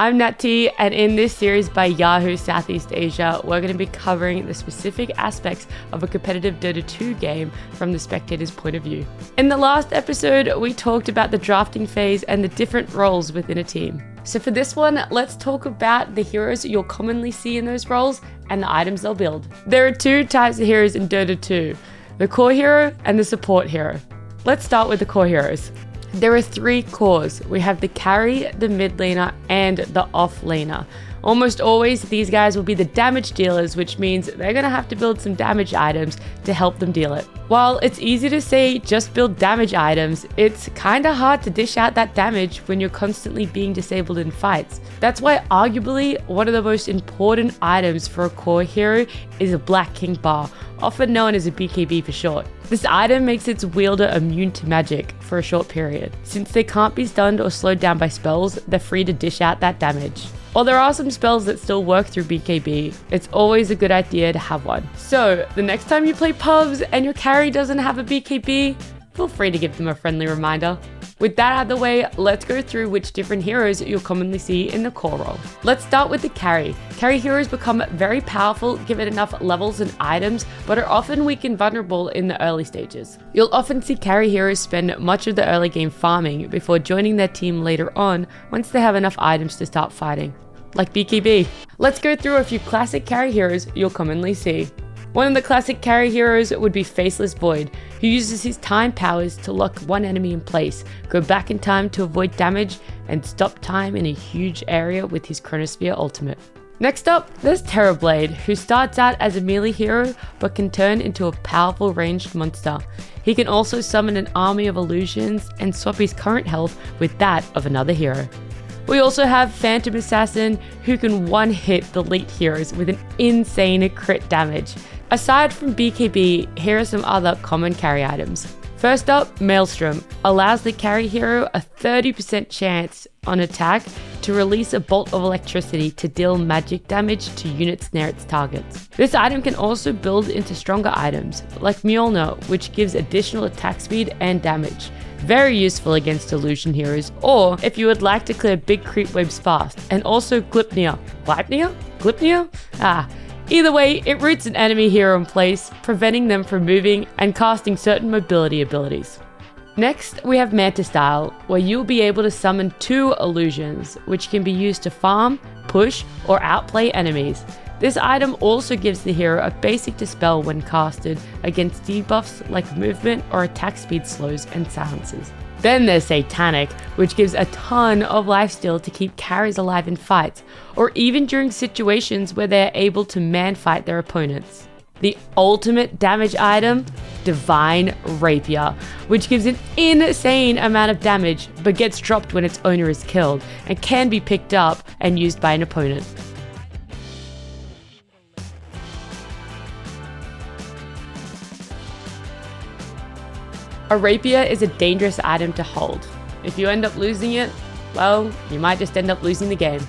I'm NatTea, and in this series by Yahoo Southeast Asia, we're going to be covering the specific aspects of a competitive Dota 2 game from the spectator's point of view. In the last episode, we talked about the drafting phase and the different roles within a team. So for this one, let's talk about the heroes you'll commonly see in those roles and the items they'll build. There are two types of heroes in Dota 2, the core hero and the support hero. Let's start with the core heroes. There are three cores. We have the carry, the mid laner, and the off laner. Almost always, these guys will be the damage dealers, which means they're going to have to build some damage items to help them deal it. While it's easy to say just build damage items, it's kind of hard to dish out that damage when you're constantly being disabled in fights. That's why arguably one of the most important items for a core hero is a Black King bar, often known as a BKB for short. This item makes its wielder immune to magic for a short period. Since they can't be stunned or slowed down by spells, they're free to dish out that damage. While there are some spells that still work through BKB, it's always a good idea to have one. So the next time you play pubs and your carry doesn't have a BKB, feel free to give them a friendly reminder. With that out of the way, let's go through which different heroes you'll commonly see in the core role. Let's start with the carry. Carry heroes become very powerful given enough levels and items, but are often weak and vulnerable in the early stages. You'll often see carry heroes spend much of the early game farming before joining their team later on once they have enough items to start fighting, like BKB. Let's go through a few classic carry heroes you'll commonly see. One of the classic carry heroes would be Faceless Void, who uses his time powers to lock one enemy in place, go back in time to avoid damage, and stop time in a huge area with his Chronosphere ultimate. Next up, there's Terrorblade, who starts out as a melee hero but can turn into a powerful ranged monster. He can also summon an army of illusions and swap his current health with that of another hero. We also have Phantom Assassin, who can one-hit the elite heroes with an insane crit damage. Aside from BKB, here are some other common carry items. First up, Maelstrom allows the carry hero a 30% chance on attack to release a bolt of electricity to deal magic damage to units near its targets. This item can also build into stronger items, like Mjolnir, which gives additional attack speed and damage. Very useful against illusion heroes, or if you would like to clear big creep waves fast. And also Glypnir. Glypnir? Either way, it roots an enemy hero in place, preventing them from moving and casting certain mobility abilities. Next, we have Manta Style, where you'll be able to summon 2 illusions, which can be used to farm, push, or outplay enemies. This item also gives the hero a basic dispel when casted against debuffs like movement or attack speed slows and silences. Then there's Satanic, which gives a ton of lifesteal to keep carries alive in fights, or even during situations where they're able to man-fight their opponents. The ultimate damage item, Divine Rapier, which gives an insane amount of damage but gets dropped when its owner is killed and can be picked up and used by an opponent. A rapier is a dangerous item to hold. If you end up losing it, well, you might just end up losing the game.